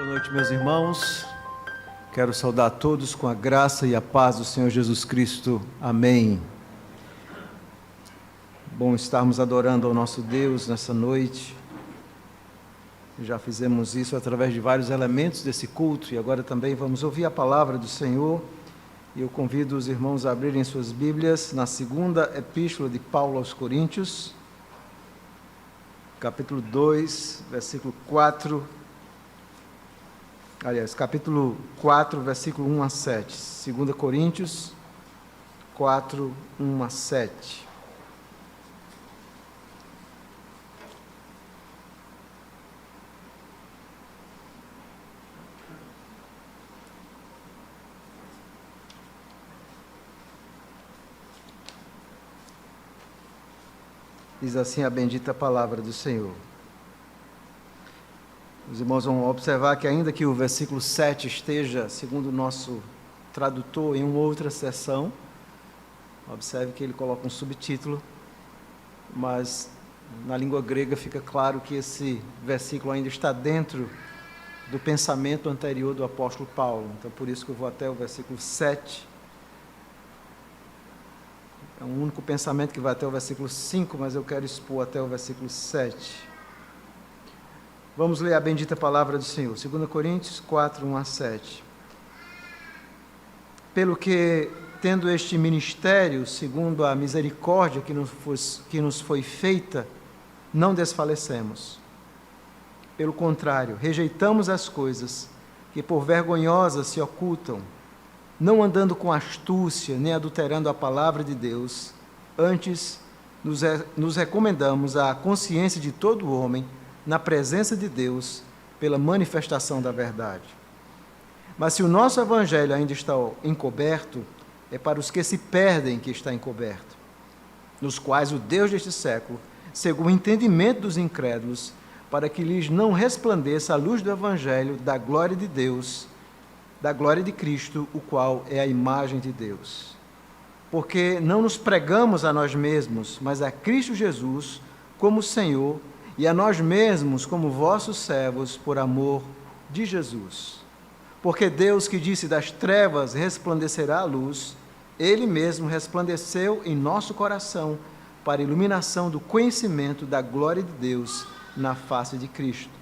Boa noite, meus irmãos. Quero saudar a todos com a graça e a paz do Senhor Jesus Cristo. Amém. Bom estarmos adorando ao nosso Deus nessa noite. Já fizemos isso através de vários elementos desse culto e agora também vamos ouvir a palavra do Senhor. E eu convido os irmãos a abrirem suas Bíblias na segunda epístola de Paulo aos Coríntios, capítulo 2, versículo 4. Aliás, capítulo 4, versículo 1 a 7. 2 Coríntios 4, 1 a 7. Diz assim a bendita palavra do Senhor. Os irmãos vão observar que ainda que o versículo 7 esteja, segundo o nosso tradutor, em uma outra seção, observe que ele coloca um subtítulo, mas na língua grega fica claro que esse versículo ainda está dentro do pensamento anterior do apóstolo Paulo. Então, por isso que eu vou até o versículo 7. É um único pensamento que vai até o versículo 5, mas eu quero expor até o versículo 7. Vamos ler a bendita palavra do Senhor. 2 Coríntios 4, 1 a 7. Pelo que, tendo este ministério, segundo a misericórdia que nos foi feita, não desfalecemos. Pelo contrário, rejeitamos as coisas que por vergonhosas se ocultam, não andando com astúcia, nem adulterando a palavra de Deus, antes nos recomendamos à consciência de todo homem, na presença de Deus, pela manifestação da verdade. Mas se o nosso evangelho ainda está encoberto, é para os que se perdem que está encoberto, nos quais o Deus deste século cegou o entendimento dos incrédulos, para que lhes não resplandeça a luz do evangelho da glória de Deus, da glória de Cristo, o qual é a imagem de Deus. Porque não nos pregamos a nós mesmos, mas a Cristo Jesus como Senhor, e a nós mesmos como vossos servos por amor de Jesus. Porque Deus, que disse das trevas resplandecerá a luz, Ele mesmo resplandeceu em nosso coração para a iluminação do conhecimento da glória de Deus na face de Cristo.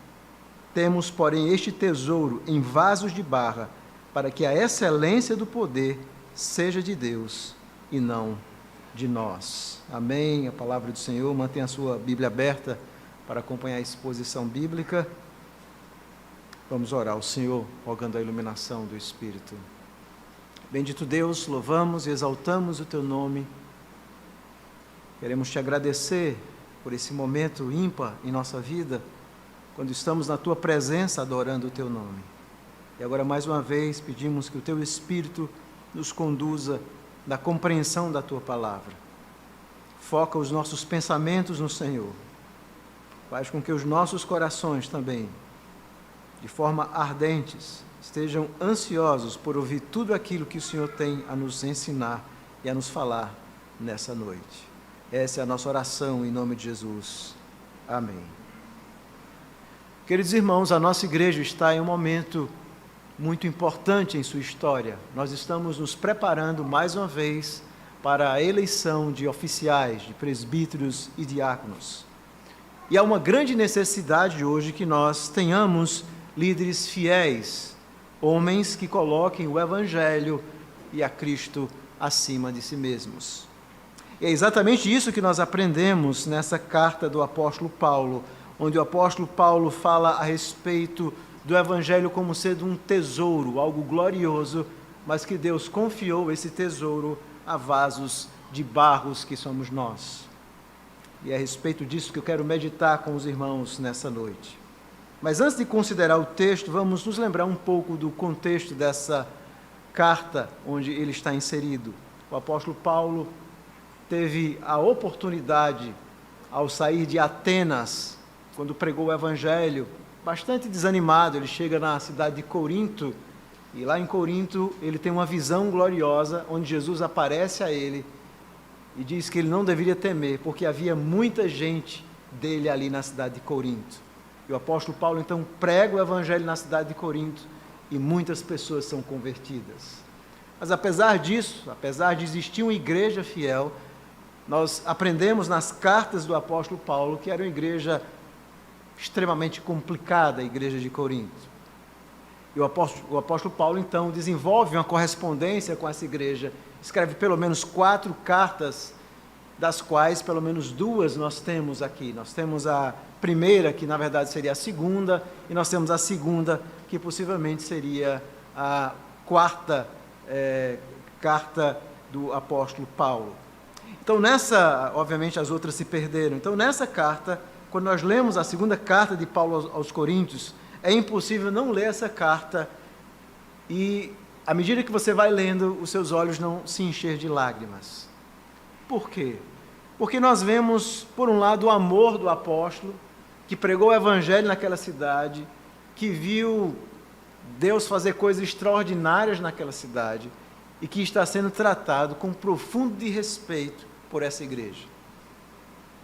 Temos, porém, este tesouro em vasos de barra, para que a excelência do poder seja de Deus e não de nós. Amém. A palavra do Senhor. Mantenha a sua Bíblia aberta para acompanhar a exposição bíblica. Vamos orar ao Senhor, rogando a iluminação do Espírito. Bendito Deus, louvamos e exaltamos o Teu nome. Queremos Te agradecer por esse momento ímpar em nossa vida, quando estamos na Tua presença adorando o Teu nome. E agora, mais uma vez, pedimos que o Teu Espírito nos conduza na compreensão da Tua palavra. Foca os nossos pensamentos no Senhor. Faz com que os nossos corações também, de forma ardentes, estejam ansiosos por ouvir tudo aquilo que o Senhor tem a nos ensinar e a nos falar nessa noite. Essa é a nossa oração em nome de Jesus. Amém. Queridos irmãos, a nossa igreja está em um momento muito importante em sua história. Nós estamos nos preparando mais uma vez para a eleição de oficiais, de presbíteros e diáconos. E há uma grande necessidade hoje que nós tenhamos líderes fiéis, homens que coloquem o Evangelho e a Cristo acima de si mesmos. E é exatamente isso que nós aprendemos nessa carta do apóstolo Paulo, onde o apóstolo Paulo fala a respeito do Evangelho como sendo um tesouro, algo glorioso, mas que Deus confiou esse tesouro a vasos de barros que somos nós. E é a respeito disso que eu quero meditar com os irmãos nessa noite. Mas antes de considerar o texto, vamos nos lembrar um pouco do contexto dessa carta onde ele está inserido. O apóstolo Paulo teve a oportunidade, ao sair de Atenas, quando pregou o Evangelho, bastante desanimado, ele chega na cidade de Corinto, e lá em Corinto ele tem uma visão gloriosa, onde Jesus aparece a ele, e diz que ele não deveria temer, porque havia muita gente dele ali na cidade de Corinto. E o apóstolo Paulo, então, prega o evangelho na cidade de Corinto e muitas pessoas são convertidas. Mas apesar disso, apesar de existir uma igreja fiel, nós aprendemos nas cartas do apóstolo Paulo que era uma igreja extremamente complicada, a igreja de Corinto. E o apóstolo Paulo, então, desenvolve uma correspondência com essa igreja, escreve pelo menos 4 cartas, das quais pelo menos 2 nós temos aqui. Nós temos a primeira, que na verdade seria a segunda, e nós temos a segunda, que possivelmente seria a 4ª carta do apóstolo Paulo. Então nessa, obviamente as outras se perderam, então nessa carta, quando nós lemos a 2ª carta de Paulo aos Coríntios, é impossível não ler essa carta e, à medida que você vai lendo, os seus olhos não se encher de lágrimas. Por quê? Porque nós vemos, por um lado, o amor do apóstolo, que pregou o evangelho naquela cidade, que viu Deus fazer coisas extraordinárias naquela cidade e que está sendo tratado com profundo respeito por essa igreja.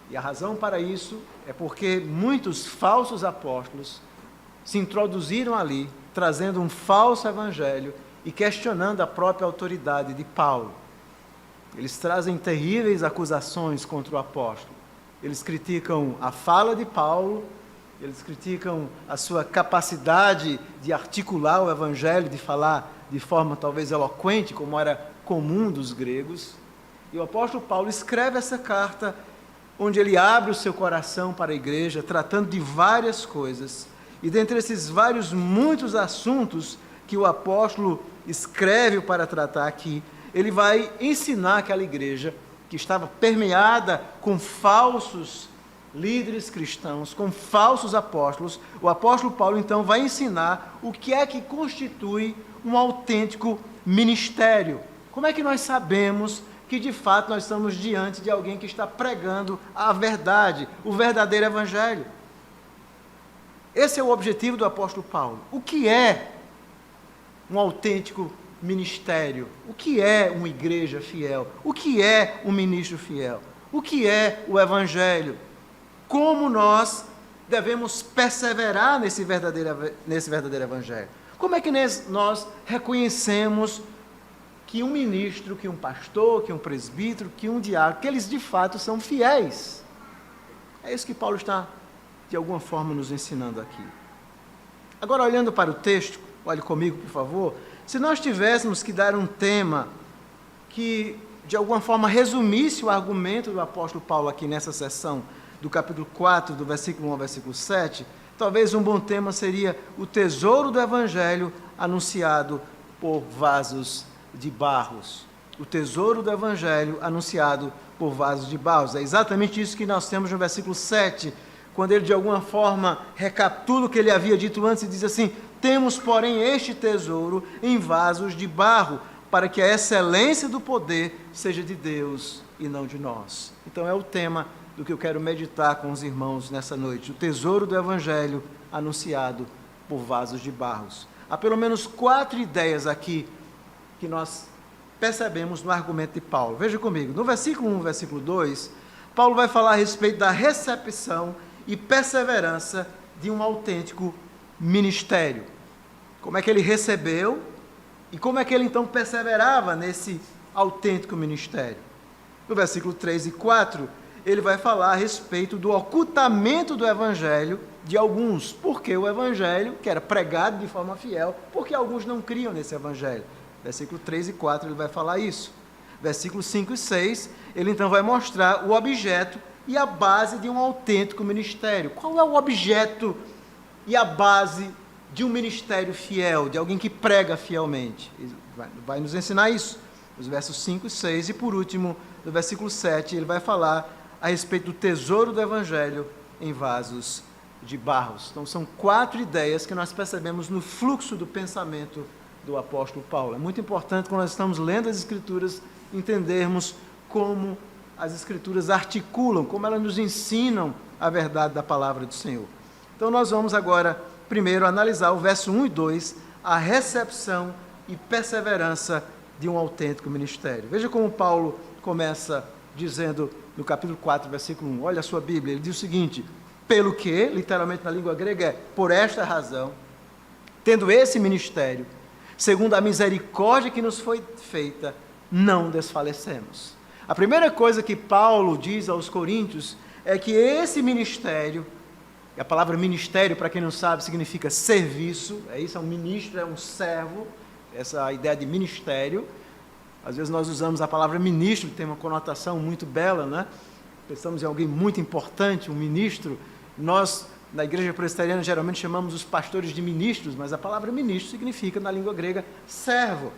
E a razão para isso é porque muitos falsos apóstolos se introduziram ali, trazendo um falso evangelho e questionando a própria autoridade de Paulo. Eles trazem terríveis acusações contra o apóstolo. Eles criticam a fala de Paulo, eles criticam a sua capacidade de articular o evangelho, de falar de forma talvez eloquente, como era comum dos gregos. E o apóstolo Paulo escreve essa carta, onde ele abre o seu coração para a igreja, tratando de várias coisas. E dentre esses muitos assuntos que o apóstolo escreve para tratar aqui, ele vai ensinar aquela igreja que estava permeada com falsos líderes cristãos, com falsos apóstolos. O apóstolo Paulo, então, vai ensinar o que é que constitui um autêntico ministério. Como é que nós sabemos que, de fato, nós estamos diante de alguém que está pregando a verdade, o verdadeiro evangelho? Esse é o objetivo do apóstolo Paulo. O que é um autêntico ministério? O que é uma igreja fiel? O que é um ministro fiel? O que é o evangelho? Como nós devemos perseverar nesse verdadeiro evangelho? Como é que nós reconhecemos que um ministro, que um pastor, que um presbítero, que um diácono, que eles de fato são fiéis? É isso que Paulo está de alguma forma nos ensinando aqui. Agora, olhando para o texto, olhe comigo, por favor. Se nós tivéssemos que dar um tema que, de alguma forma, resumisse o argumento do apóstolo Paulo aqui nessa seção, do capítulo 4, do versículo 1 ao versículo 7, talvez um bom tema seria o tesouro do evangelho anunciado por vasos de barros. O tesouro do evangelho anunciado por vasos de barros. É exatamente isso que nós temos no versículo 7, quando ele de alguma forma recapitula o que ele havia dito antes e diz assim: temos, porém, este tesouro em vasos de barro, para que a excelência do poder seja de Deus e não de nós. Então é o tema do que eu quero meditar com os irmãos nessa noite, o tesouro do evangelho anunciado por vasos de barros. Há pelo menos 4 ideias aqui que nós percebemos no argumento de Paulo. Veja comigo, no versículo 1, versículo 2, Paulo vai falar a respeito da recepção e perseverança de um autêntico ministério. Como é que ele recebeu e como é que ele então perseverava nesse autêntico ministério. No versículo 3 e 4, ele vai falar a respeito do ocultamento do evangelho de alguns, porque o evangelho, que era pregado de forma fiel, porque alguns não criam nesse evangelho. Versículo 3 e 4 ele vai falar isso. Versículos 5 e 6, ele então vai mostrar o objeto e a base de um autêntico ministério. Qual é o objeto e a base de um ministério fiel, de alguém que prega fielmente? Ele vai nos ensinar isso, nos versos 5 e 6, e por último, no versículo 7, ele vai falar a respeito do tesouro do evangelho em vasos de barros. Então são 4 ideias que nós percebemos no fluxo do pensamento do apóstolo Paulo. É muito importante, quando nós estamos lendo as Escrituras, entendermos como as Escrituras articulam, como elas nos ensinam a verdade da palavra do Senhor. Então nós vamos agora, primeiro, analisar o verso 1 e 2, a recepção e perseverança de um autêntico ministério. Veja como Paulo começa dizendo no capítulo 4, versículo 1, olha a sua Bíblia, ele diz o seguinte: pelo que, literalmente na língua grega é por esta razão, tendo esse ministério, segundo a misericórdia que nos foi feita, não desfalecemos. A primeira coisa que Paulo diz aos coríntios é que esse ministério, e a palavra ministério, para quem não sabe, significa serviço, é isso, é um ministro, é um servo, essa ideia de ministério. Às vezes nós usamos a palavra ministro, que tem uma conotação muito bela, né? Pensamos em alguém muito importante, um ministro. Nós, na igreja presbiteriana, geralmente chamamos os pastores de ministros, mas a palavra ministro significa, na língua grega, servo,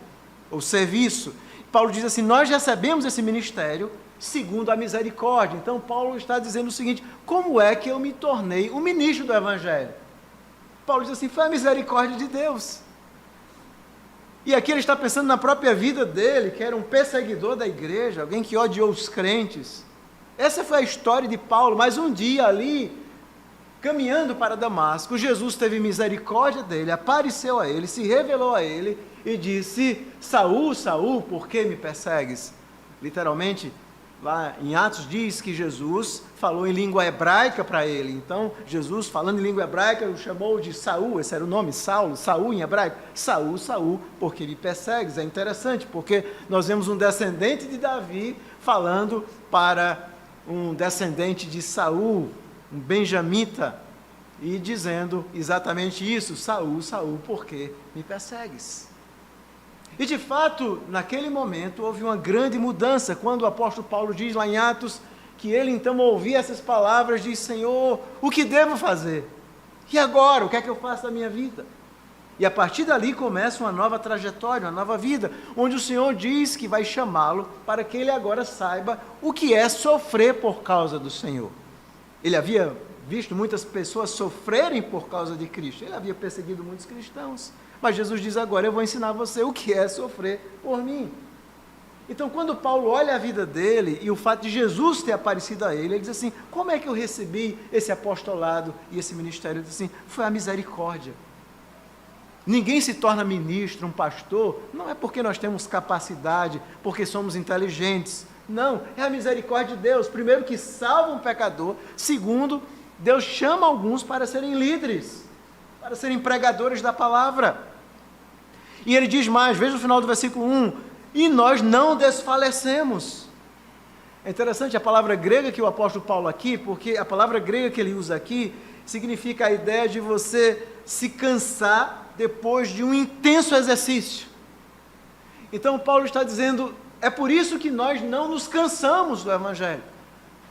ou serviço. Paulo diz assim, nós recebemos esse ministério segundo a misericórdia. Então, Paulo está dizendo o seguinte, como é que eu me tornei um ministro do Evangelho? Paulo diz assim, foi a misericórdia de Deus. E aqui ele está pensando na própria vida dele, que era um perseguidor da igreja, alguém que odiou os crentes. Essa foi a história de Paulo, mas um dia ali, caminhando para Damasco, Jesus teve misericórdia dele, apareceu a ele, se revelou a ele e disse, Saul, Saul, por que me persegues? Literalmente, lá em Atos diz que Jesus falou em língua hebraica para ele. Então, Jesus, falando em língua hebraica, o chamou de Saul, esse era o nome, Saulo, Saul em hebraico. Saul, Saul, porque me persegues. É interessante, porque nós vemos um descendente de Davi falando para um descendente de Saul, um benjamita, e dizendo exatamente isso, Saul, Saul, por que me persegues? E de fato, naquele momento, houve uma grande mudança, quando o apóstolo Paulo diz lá em Atos, que ele então ouvia essas palavras, diz, Senhor, o que devo fazer? E agora, o que é que eu faço da minha vida? E a partir dali começa uma nova trajetória, uma nova vida, onde o Senhor diz que vai chamá-lo para que ele agora saiba o que é sofrer por causa do Senhor. Ele havia visto muitas pessoas sofrerem por causa de Cristo, ele havia perseguido muitos cristãos, mas Jesus diz agora, eu vou ensinar você o que é sofrer por mim. Então, quando Paulo olha a vida dele e o fato de Jesus ter aparecido a ele diz assim, como é que eu recebi esse apostolado e esse ministério? Ele diz assim, foi a misericórdia. Ninguém se torna ministro, um pastor, não é porque nós temos capacidade, porque somos inteligentes, não, é a misericórdia de Deus, primeiro que salva um pecador, segundo, Deus chama alguns para serem líderes, para serem pregadores da palavra. E ele diz mais, veja o final do versículo 1, e nós não desfalecemos. É interessante a palavra grega que o apóstolo Paulo aqui, porque a palavra grega que ele usa aqui, significa a ideia de você se cansar depois de um intenso exercício. Então Paulo está dizendo, é por isso que nós não nos cansamos do Evangelho,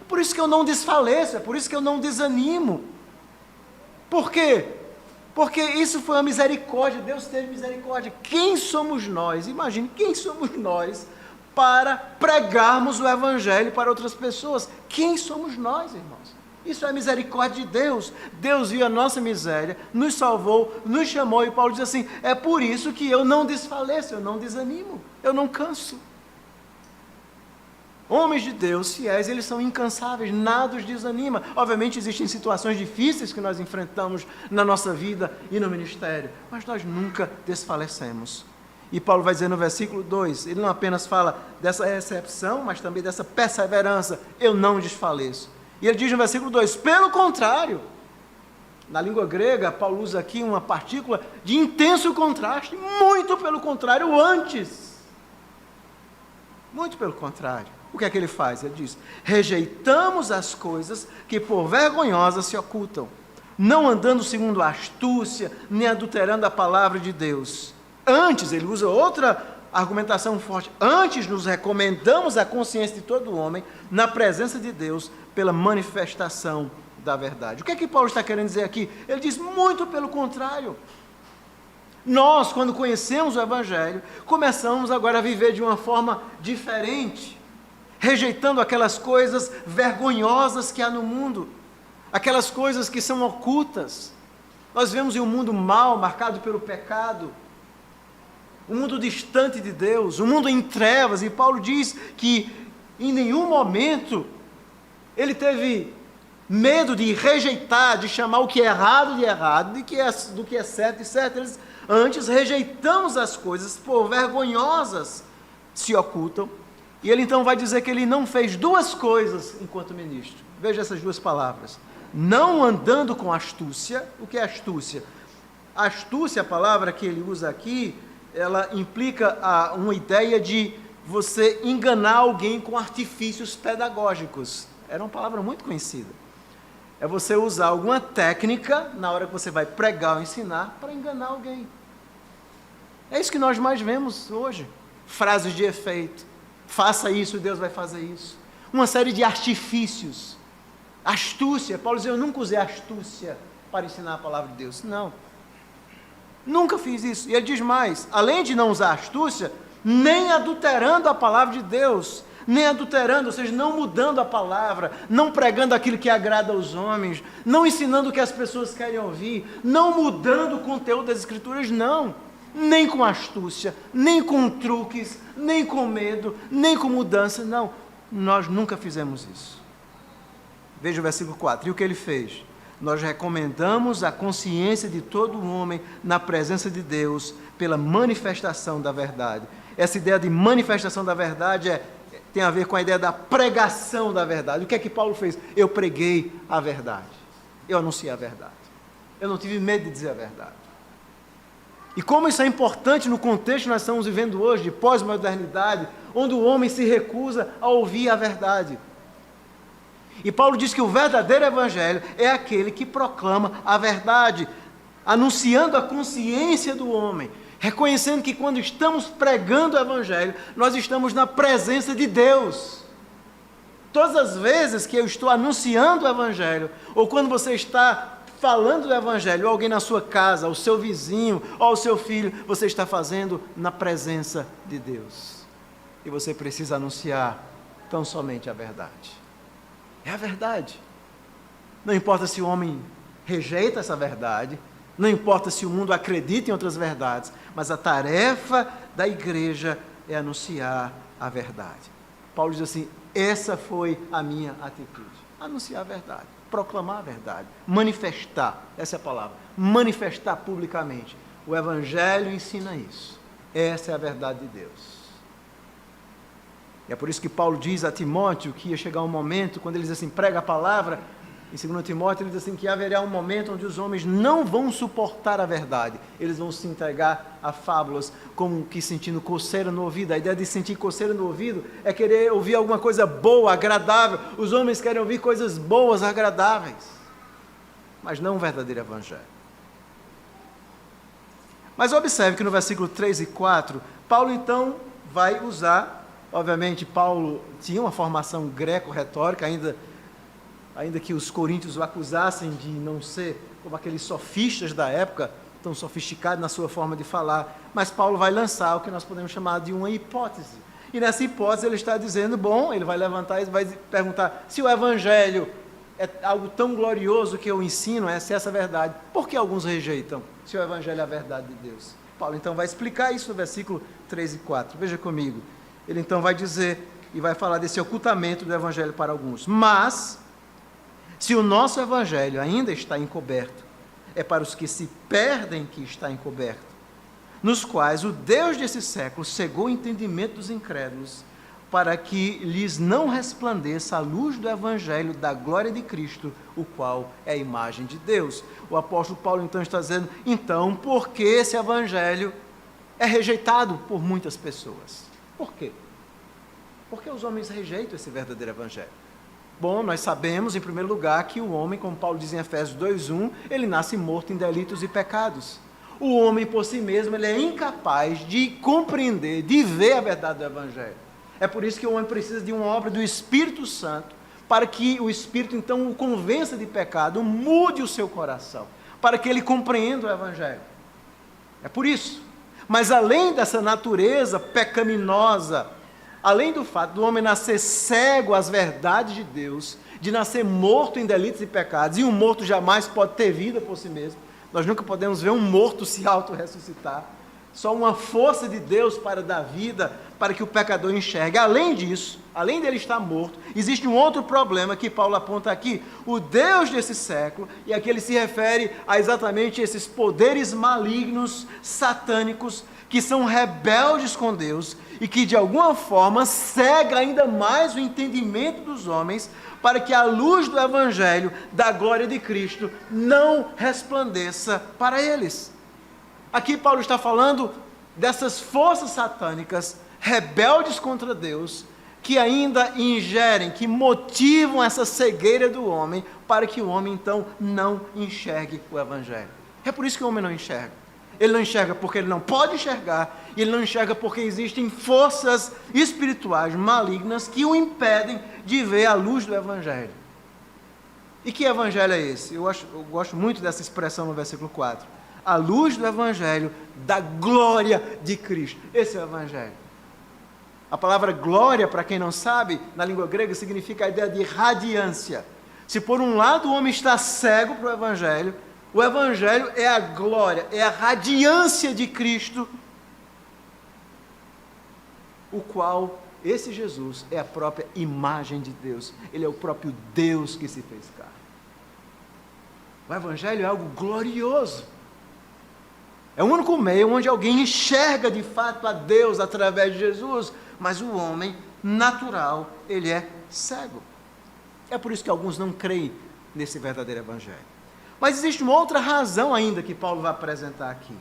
é por isso que eu não desfaleço, é por isso que eu não desanimo. Por quê? Porque isso foi uma misericórdia, Deus teve misericórdia. Quem somos nós? Imagine, quem somos nós para pregarmos o Evangelho para outras pessoas? Quem somos nós, irmãos? Isso é misericórdia de Deus. Deus viu a nossa miséria, nos salvou, nos chamou, e Paulo diz assim, é por isso que eu não desfaleço, eu não desanimo, eu não canso. Homens de Deus, fiéis, eles são incansáveis, nada os desanima. Obviamente existem situações difíceis que nós enfrentamos na nossa vida e no ministério, mas nós nunca desfalecemos. E Paulo vai dizer no versículo 2, ele não apenas fala dessa recepção, mas também dessa perseverança, eu não desfaleço. E ele diz no versículo 2, pelo contrário, na língua grega, Paulo usa aqui uma partícula de intenso contraste, muito pelo contrário, antes. Muito pelo contrário. O que é que ele faz? Ele diz, rejeitamos as coisas que por vergonhosas se ocultam, não andando segundo a astúcia, nem adulterando a palavra de Deus. Antes, ele usa outra argumentação forte, antes nos recomendamos a consciência de todo homem, na presença de Deus, pela manifestação da verdade. O que é que Paulo está querendo dizer aqui? Ele diz, muito pelo contrário. Nós, quando conhecemos o Evangelho, começamos agora a viver de uma forma diferente, rejeitando aquelas coisas vergonhosas que há no mundo, aquelas coisas que são ocultas. Nós vivemos em um mundo mau, marcado pelo pecado, um mundo distante de Deus, um mundo em trevas, e Paulo diz que em nenhum momento ele teve medo de rejeitar, de chamar o que é errado de errado, do que é certo de certo. Antes rejeitamos as coisas por vergonhosas se ocultam. E ele então vai dizer que ele não fez duas coisas enquanto ministro. Veja essas duas palavras. não andando com astúcia. O que é astúcia? Astúcia, a palavra que ele usa aqui, ela implica uma ideia de você enganar alguém com artifícios pedagógicos. Era uma palavra muito conhecida. É você usar alguma técnica, na hora que você vai pregar ou ensinar, para enganar alguém. É isso que nós mais vemos hoje. Frases de efeito. Faça isso, Deus vai fazer isso. Uma série de artifícios. Astúcia. Paulo diz, eu nunca usei astúcia para ensinar a palavra de Deus. Não. Nunca fiz isso. E ele diz mais, além de não usar astúcia, nem adulterando a palavra de Deus, nem adulterando, ou seja, não mudando a palavra, não pregando aquilo que agrada aos homens, não ensinando o que as pessoas querem ouvir, não mudando o conteúdo das Escrituras, não. Nem com astúcia, nem com truques, nem com medo, nem com mudança, não. Nós nunca fizemos isso. Veja o versículo 4, e o que ele fez? Nós recomendamos a consciência de todo homem na presença de Deus pela manifestação da verdade. Essa ideia de manifestação da verdade tem a ver com a ideia da pregação da verdade. O que é que Paulo fez? Eu preguei a verdade. Eu anunciei a verdade. Eu não tive medo de dizer a verdade. E como isso é importante no contexto que nós estamos vivendo hoje, de pós-modernidade, onde o homem se recusa a ouvir a verdade. E Paulo diz que o verdadeiro evangelho é aquele que proclama a verdade, anunciando a consciência do homem, reconhecendo que quando estamos pregando o evangelho, nós estamos na presença de Deus. Todas as vezes que eu estou anunciando o evangelho, ou quando você está falando do evangelho, ou alguém na sua casa, ao seu vizinho, ou ao seu filho, você está fazendo na presença de Deus. E você precisa anunciar tão somente a verdade. É a verdade. Não importa se o homem rejeita essa verdade, não importa se o mundo acredita em outras verdades, mas a tarefa da igreja é anunciar a verdade. Paulo diz assim, essa foi a minha atitude. Anunciar a verdade, proclamar a verdade, manifestar, essa é a palavra, manifestar publicamente. O evangelho ensina isso. Essa é a verdade de Deus. E é por isso que Paulo diz a Timóteo que ia chegar um momento, quando ele diz assim, prega a palavra, em 2 Timóteo ele diz assim, que haverá um momento onde os homens não vão suportar a verdade, eles vão se entregar a fábulas, como que sentindo coceira no ouvido. A ideia de sentir coceira no ouvido é querer ouvir alguma coisa boa, agradável. Os homens querem ouvir coisas boas, agradáveis, mas não um verdadeiro evangelho. Mas observe que no versículo 3 e 4, Paulo então vai usar. Obviamente, Paulo tinha uma formação greco-retórica, ainda que os coríntios o acusassem de não ser como aqueles sofistas da época, tão sofisticado na sua forma de falar, mas Paulo vai lançar o que nós podemos chamar de uma hipótese. E nessa hipótese ele está dizendo, bom, ele vai levantar e vai perguntar, se o evangelho é algo tão glorioso que eu ensino, se essa é a verdade, por que alguns rejeitam, se o evangelho é a verdade de Deus? Paulo então vai explicar isso no versículo 3 e 4, veja comigo. Ele então vai dizer e vai falar desse ocultamento do evangelho para alguns. Mas, se o nosso evangelho ainda está encoberto, é para os que se perdem que está encoberto, nos quais o Deus desse século cegou o entendimento dos incrédulos, para que lhes não resplandeça a luz do evangelho da glória de Cristo, o qual é a imagem de Deus. O apóstolo Paulo então está dizendo, então, por que esse evangelho é rejeitado por muitas pessoas? Por quê? Porque os homens rejeitam esse verdadeiro evangelho. Bom, nós sabemos, em primeiro lugar, que o homem, como Paulo diz em Efésios 2:1, ele nasce morto em delitos e pecados. O homem, por si mesmo, ele é incapaz de compreender, de ver a verdade do evangelho. É por isso que o homem precisa de uma obra do Espírito Santo, para que o Espírito, então, o convença de pecado, mude o seu coração, para que ele compreenda o evangelho. É por isso. Mas além dessa natureza pecaminosa, além do fato do homem nascer cego às verdades de Deus, de nascer morto em delitos e pecados, e um morto jamais pode ter vida por si mesmo, nós nunca podemos ver um morto se auto-ressuscitar, só uma força de Deus para dar vida, para que o pecador enxergue. Além disso, além dele estar morto, existe um outro problema que Paulo aponta aqui, o Deus desse século, e aqui ele se refere a exatamente esses poderes malignos, satânicos, que são rebeldes com Deus, e que de alguma forma cega ainda mais o entendimento dos homens, para que a luz do Evangelho, da glória de Cristo, não resplandeça para eles. Aqui Paulo está falando dessas forças satânicas, rebeldes contra Deus, que ainda ingerem, que motivam essa cegueira do homem, para que o homem então não enxergue o Evangelho. É por isso que o homem não enxerga. Ele não enxerga porque ele não pode enxergar, e ele não enxerga porque existem forças espirituais malignas que o impedem de ver a luz do Evangelho. E que Evangelho é esse? Eu gosto muito dessa expressão no versículo 4. A luz do Evangelho da glória de Cristo. Esse é o Evangelho. A palavra glória, para quem não sabe, na língua grega significa a ideia de radiância. Se por um lado o homem está cego para o Evangelho é a glória, é a radiância de Cristo, o qual, esse Jesus, é a própria imagem de Deus. Ele é o próprio Deus que se fez carne. O Evangelho é algo glorioso. É o único meio onde alguém enxerga de fato a Deus através de Jesus, mas o homem natural, ele é cego. É por isso que alguns não creem nesse verdadeiro Evangelho. Mas existe uma outra razão ainda que Paulo vai apresentar aqui.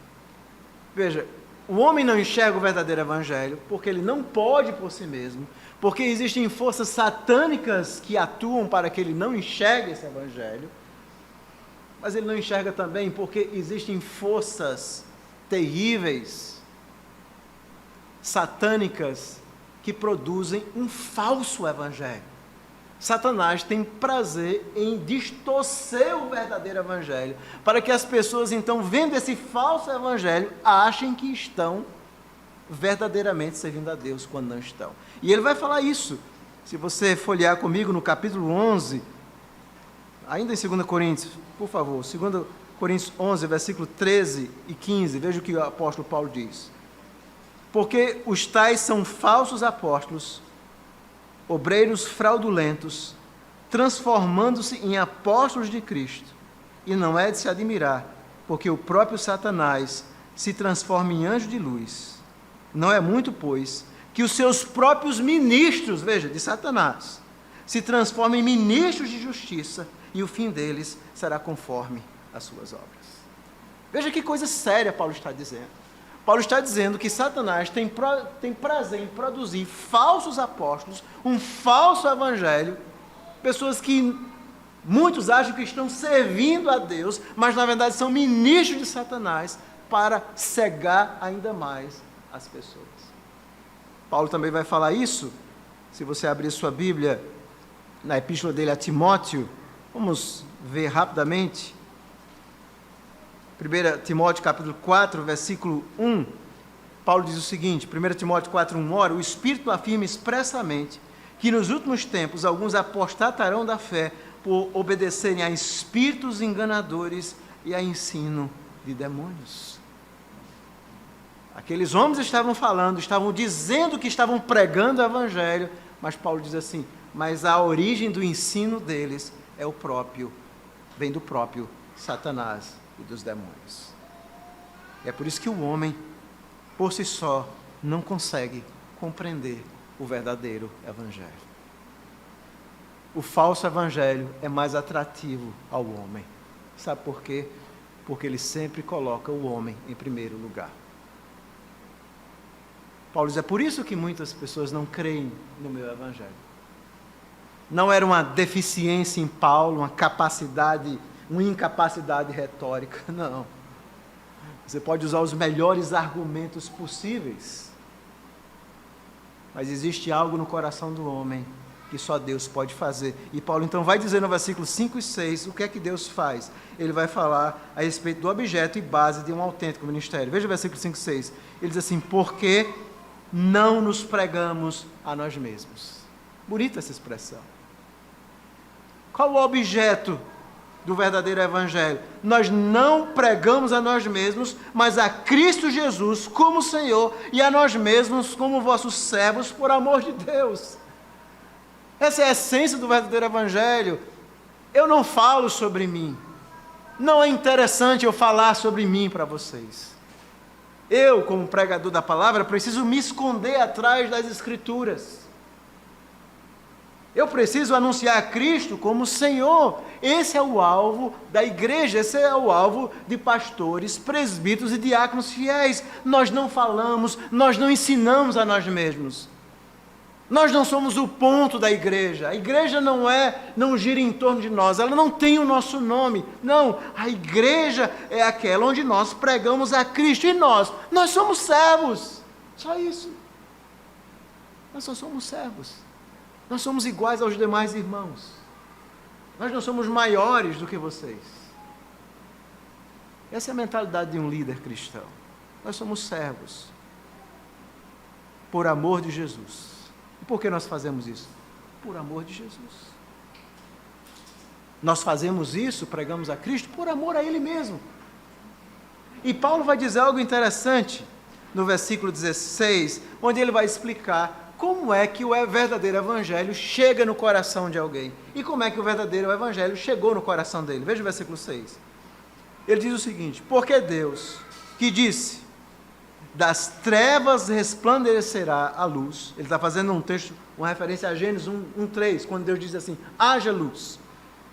Veja, o homem não enxerga o verdadeiro Evangelho porque ele não pode por si mesmo, porque existem forças satânicas que atuam para que ele não enxergue esse Evangelho, mas ele não enxerga também porque existem forças terríveis, satânicas, que produzem um falso Evangelho. Satanás tem prazer em distorcer o verdadeiro Evangelho, para que as pessoas, então, vendo esse falso Evangelho, achem que estão verdadeiramente servindo a Deus, quando não estão. E ele vai falar isso, se você folhear comigo no capítulo 11, ainda em 2 Coríntios, por favor, 2 Coríntios 11, versículo 13 e 15, veja o que o apóstolo Paulo diz. Porque os tais são falsos apóstolos, obreiros fraudulentos, transformando-se em apóstolos de Cristo. E não é de se admirar, porque o próprio Satanás se transforma em anjo de luz. Não é muito, pois, que os seus próprios ministros, veja, de Satanás, se transformem em ministros de justiça, e o fim deles será conforme as suas obras. Veja que coisa séria Paulo está dizendo. Paulo está dizendo que Satanás tem prazer em produzir falsos apóstolos, um falso evangelho, pessoas que muitos acham que estão servindo a Deus, mas na verdade são ministros de Satanás, para cegar ainda mais as pessoas. Paulo também vai falar isso, se você abrir sua Bíblia, na epístola dele a Timóteo, vamos ver rapidamente. 1 Timóteo capítulo 4, versículo 1, Paulo diz o seguinte, 1 Timóteo 4, 1, ora, o Espírito afirma expressamente que nos últimos tempos alguns apostatarão da fé por obedecerem a espíritos enganadores e a ensino de demônios. Aqueles homens estavam falando, estavam dizendo que estavam pregando o evangelho, mas Paulo diz assim, mas a origem do ensino deles é o próprio, vem do próprio Satanás e dos demônios. É por isso que o homem, por si só, não consegue compreender o verdadeiro evangelho. O falso evangelho é mais atrativo ao homem. Sabe por quê? Porque ele sempre coloca o homem em primeiro lugar. Paulo diz, é por isso que muitas pessoas não creem no meu evangelho. Não era uma deficiência em Paulo, uma incapacidade retórica, não. Você pode usar os melhores argumentos possíveis, mas existe algo no coração do homem que só Deus pode fazer. E Paulo então vai dizer no versículo 5 e 6, o que é que Deus faz? Ele vai falar a respeito do objeto e base de um autêntico ministério. Veja o versículo 5 e 6. Ele diz assim, porque não nos pregamos a nós mesmos. Bonita essa expressão. Qual o objeto do verdadeiro evangelho? Nós não pregamos a nós mesmos, mas a Cristo Jesus como Senhor e a nós mesmos como vossos servos por amor de Deus. Essa é a essência do verdadeiro evangelho. Eu não falo sobre mim. Não é interessante eu falar sobre mim para vocês. Eu, como pregador da palavra, preciso me esconder atrás das Escrituras. Eu preciso anunciar a Cristo como Senhor. Esse é o alvo da igreja, esse é o alvo de pastores, presbíteros e diáconos fiéis. Nós não falamos, nós não ensinamos a nós mesmos. Nós não somos o ponto da igreja. A igreja não gira em torno de nós, ela não tem o nosso nome. Não, a igreja é aquela onde nós pregamos a Cristo. E nós somos servos. Só isso. Nós só somos servos. Nós somos iguais aos demais irmãos. Nós não somos maiores do que vocês. Essa é a mentalidade de um líder cristão. Nós somos servos. Por amor de Jesus. E por que nós fazemos isso? Por amor de Jesus. Nós fazemos isso, pregamos a Cristo, por amor a Ele mesmo. E Paulo vai dizer algo interessante no versículo 16, onde ele vai explicar como é que o verdadeiro evangelho chega no coração de alguém. E como é que o verdadeiro evangelho chegou no coração dele. Veja o versículo 6. Ele diz o seguinte: porque Deus, que disse, das trevas resplandecerá a luz. Ele está fazendo um texto, uma referência a Gênesis 1:3, quando Deus diz assim, haja luz.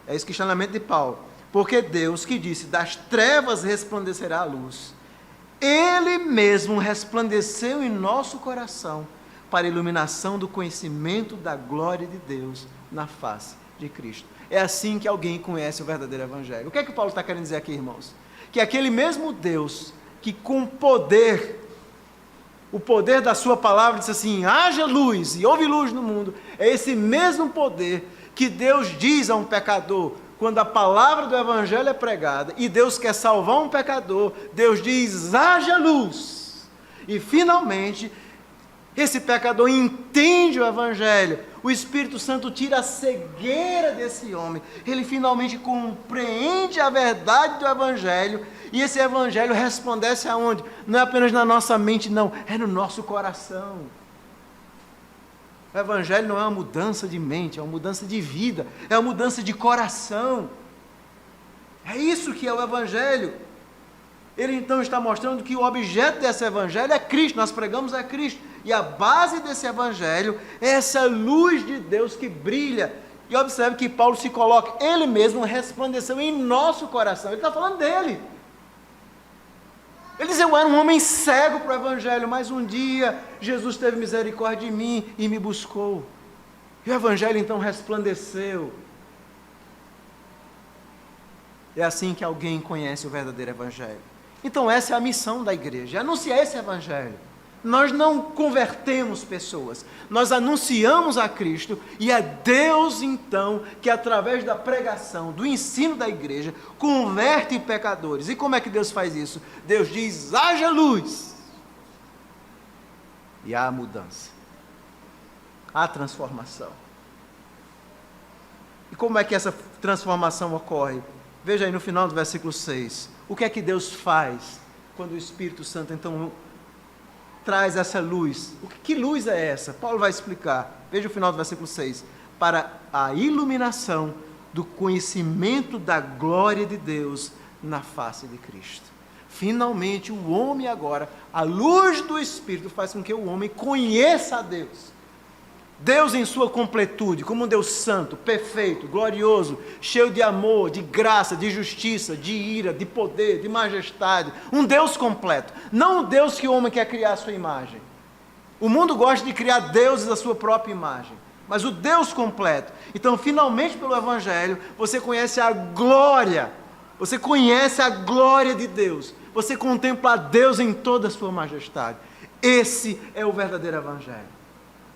É isso que está na mente de Paulo. Porque Deus que disse, das trevas resplandecerá a luz, Ele mesmo resplandeceu em nosso coração, para a iluminação do conhecimento da glória de Deus na face de Cristo. É assim que alguém conhece o verdadeiro evangelho. O que é que Paulo está querendo dizer aqui, irmãos? Que aquele mesmo Deus que com poder, o poder da sua palavra disse assim, haja luz e houve luz no mundo, é esse mesmo poder que Deus diz a um pecador, quando a palavra do evangelho é pregada, e Deus quer salvar um pecador, Deus diz, haja luz, e finalmente, esse pecador entende o evangelho, o Espírito Santo tira a cegueira desse homem, ele finalmente compreende a verdade do evangelho, e esse evangelho resplandece aonde? Não é apenas na nossa mente, não, é no nosso coração. O evangelho não é uma mudança de mente, é uma mudança de vida, é uma mudança de coração. É isso que é o evangelho. Ele então está mostrando que o objeto desse evangelho é Cristo, nós pregamos a Cristo, e a base desse evangelho é essa luz de Deus que brilha. E observe que Paulo se coloca, ele mesmo resplandeceu em nosso coração, ele está falando dele. Ele diz, eu era um homem cego para o evangelho, mas um dia Jesus teve misericórdia de mim e me buscou. E o evangelho então resplandeceu. É assim que alguém conhece o verdadeiro evangelho. Então essa é a missão da igreja, anunciar esse evangelho. Nós não convertemos pessoas, nós anunciamos a Cristo, e é Deus então que através da pregação, do ensino da igreja, converte pecadores. E como é que Deus faz isso? Deus diz, haja luz, e há mudança, há transformação. E como é que essa transformação ocorre? Veja aí no final do versículo 6, o que é que Deus faz quando o Espírito Santo então traz essa luz? Que luz é essa? Paulo vai explicar. Veja o final do versículo 6. Para a iluminação do conhecimento da glória de Deus na face de Cristo. Finalmente o homem agora, a luz do Espírito faz com que o homem conheça a Deus. Deus em sua completude, como um Deus santo, perfeito, glorioso, cheio de amor, de graça, de justiça, de ira, de poder, de majestade. Um Deus completo. Não um Deus que o homem quer criar a sua imagem. O mundo gosta de criar deuses à sua própria imagem. Mas o Deus completo. Então, finalmente, pelo Evangelho, você conhece a glória. Você conhece a glória de Deus. Você contempla a Deus em toda a sua majestade. Esse é o verdadeiro Evangelho.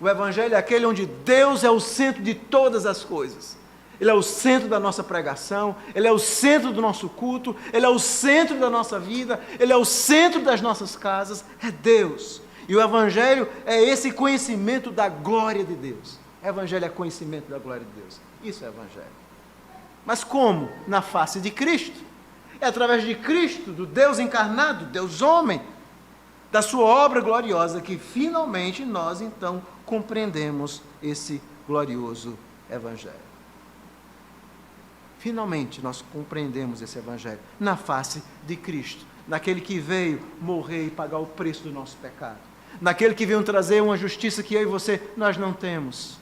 O Evangelho é aquele onde Deus é o centro de todas as coisas. Ele é o centro da nossa pregação, Ele é o centro do nosso culto, Ele é o centro da nossa vida, Ele é o centro das nossas casas, é Deus. E o Evangelho é esse conhecimento da glória de Deus. O Evangelho é conhecimento da glória de Deus. Isso é Evangelho. Mas como? Na face de Cristo. É através de Cristo, do Deus encarnado, Deus homem, da sua obra gloriosa, que finalmente nós então compreendemos esse glorioso Evangelho. Finalmente nós compreendemos esse Evangelho na face de Cristo, naquele que veio morrer e pagar o preço do nosso pecado, naquele que veio trazer uma justiça que eu e você, nós não temos.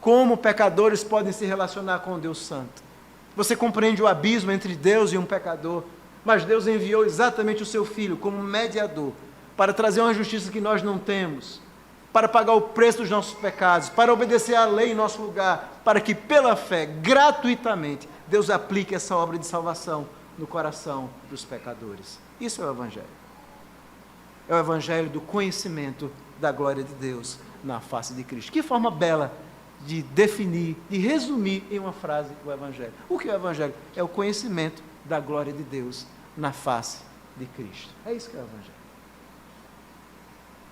como pecadores podem se relacionar com Deus Santo. Você compreende o abismo entre Deus e um pecador, mas Deus enviou exatamente o seu Filho como mediador, para trazer uma justiça que nós não temos, para pagar o preço dos nossos pecados, para obedecer à lei em nosso lugar, para que pela fé, gratuitamente, Deus aplique essa obra de salvação no coração dos pecadores. Isso é o Evangelho. É o Evangelho do conhecimento da glória de Deus na face de Cristo. Que forma bela de definir, de resumir em uma frase o Evangelho. O que é o Evangelho? É o conhecimento da glória de Deus na face de Cristo. É isso que é o Evangelho.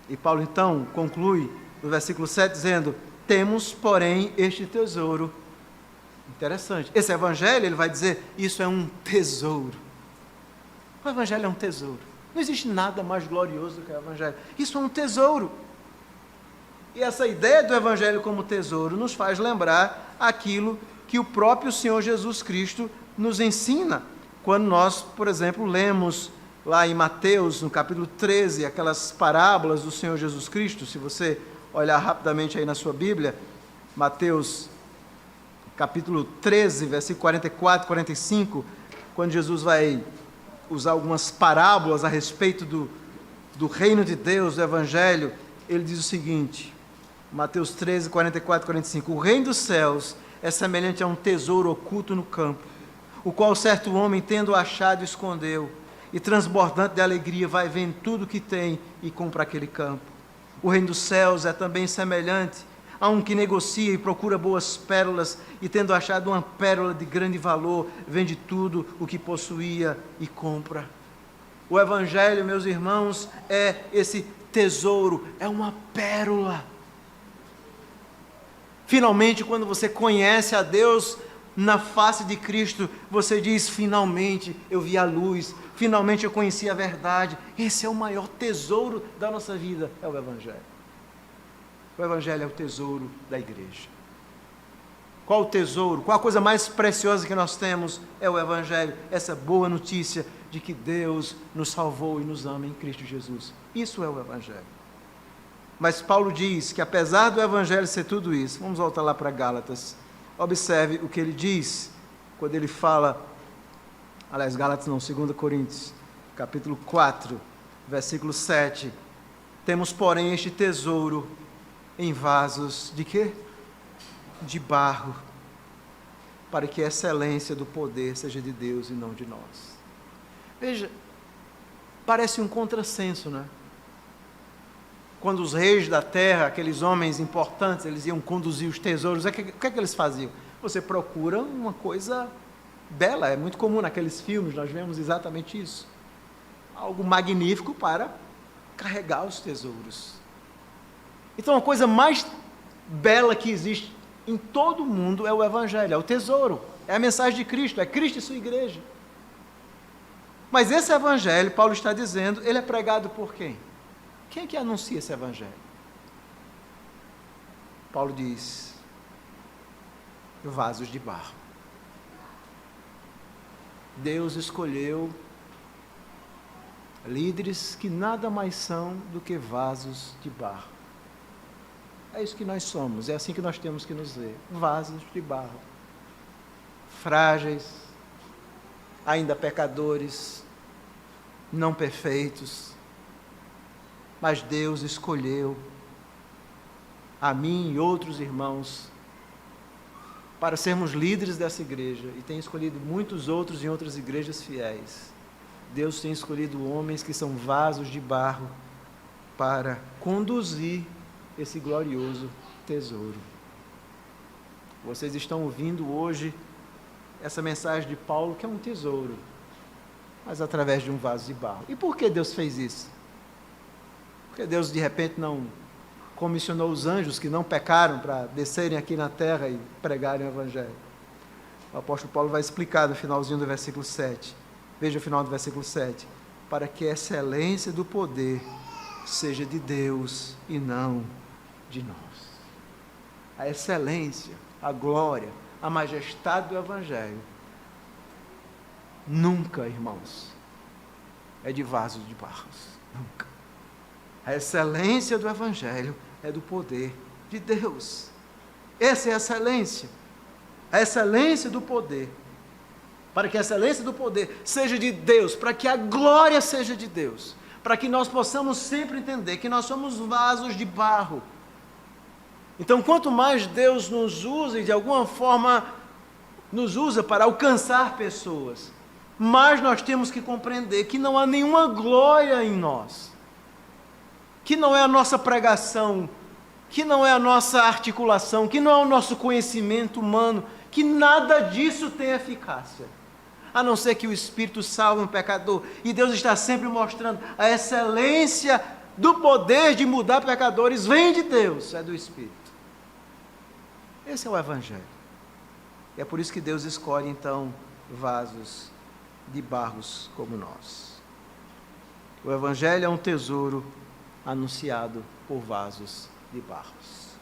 E Paulo então conclui no versículo 7 dizendo: temos, porém, este tesouro. Interessante. Esse Evangelho, ele vai dizer, isso é um tesouro. O Evangelho é um tesouro. Não existe nada mais glorioso do que o Evangelho. Isso é um tesouro. E essa ideia do Evangelho como tesouro nos faz lembrar aquilo que o próprio Senhor Jesus Cristo nos ensina. Quando nós, por exemplo, lemos lá em Mateus, no capítulo 13, aquelas parábolas do Senhor Jesus Cristo, se você olhar rapidamente aí na sua Bíblia, Mateus capítulo 13, versículo 44, 45, quando Jesus vai usar algumas parábolas a respeito do reino de Deus, do Evangelho, ele diz o seguinte, Mateus 13, 44, 45, o reino dos céus é semelhante a um tesouro oculto no campo, o qual certo homem, tendo achado, escondeu, e transbordante de alegria, vai vendo tudo o que tem e compra aquele campo. O reino dos céus é também semelhante a um que negocia e procura boas pérolas, e tendo achado uma pérola de grande valor, vende tudo o que possuía e compra. O Evangelho, meus irmãos, é esse tesouro, é uma pérola. Finalmente, quando você conhece a Deus na face de Cristo, você diz, finalmente eu vi a luz, finalmente eu conheci a verdade. Esse é o maior tesouro da nossa vida, é o Evangelho. O Evangelho é o tesouro da igreja. Qual o tesouro? Qual a coisa mais preciosa que nós temos? É o Evangelho, essa boa notícia de que Deus nos salvou e nos ama em Cristo Jesus. Isso é o Evangelho. Mas Paulo diz que apesar do Evangelho ser tudo isso, vamos voltar lá para Gálatas, observe o que ele diz, quando ele fala, aliás, Gálatas não, 2 Coríntios, capítulo 4, versículo 7, temos, porém, este tesouro em vasos de quê? De barro, para que a excelência do poder seja de Deus e não de nós. Veja, parece um contrassenso, né? Quando os reis da terra, aqueles homens importantes, eles iam conduzir os tesouros, o que é que eles faziam? Você procura uma coisa bela, é muito comum naqueles filmes, nós vemos exatamente isso. Algo magnífico para carregar os tesouros. Então a coisa mais bela que existe em todo o mundo é o Evangelho, é o tesouro, é a mensagem de Cristo, é Cristo e sua igreja. Mas esse Evangelho, Paulo está dizendo, ele é pregado por quem? Quem é que anuncia esse Evangelho? Paulo diz, vasos de barro. Deus escolheu líderes que nada mais são do que vasos de barro. É isso que nós somos, é assim que nós temos que nos ver, vasos de barro. Frágeis, ainda pecadores, não perfeitos, mas Deus escolheu a mim e outros irmãos para sermos líderes dessa igreja, e tem escolhido muitos outros em outras igrejas fiéis. Deus tem escolhido homens que são vasos de barro para conduzir esse glorioso tesouro. Vocês estão ouvindo hoje essa mensagem de Paulo, que é um tesouro, mas através de um vaso de barro. E por que Deus fez isso? Porque Deus de repente não comissionou os anjos que não pecaram para descerem aqui na terra e pregarem o Evangelho. O apóstolo Paulo vai explicar no finalzinho do versículo 7. Veja o final do versículo 7. Para que a excelência do poder seja de Deus e não de nós. A excelência, a glória, a majestade do Evangelho nunca, irmãos, é de vasos de barros. Nunca. A excelência do Evangelho é do poder de Deus. Essa é a excelência do poder. Para que a excelência do poder seja de Deus, para que a glória seja de Deus, para que nós possamos sempre entender que nós somos vasos de barro. Então, quanto mais Deus nos usa e de alguma forma nos usa para alcançar pessoas, mais nós temos que compreender que não há nenhuma glória em nós, que não é a nossa pregação, que não é a nossa articulação, que não é o nosso conhecimento humano, que nada disso tem eficácia, a não ser que o Espírito salve um pecador. E Deus está sempre mostrando a excelência do poder de mudar pecadores, vem de Deus, é do Espírito. Esse é o Evangelho. E é por isso que Deus escolhe, então, vasos de barros como nós. O Evangelho é um tesouro anunciado por vasos de barros.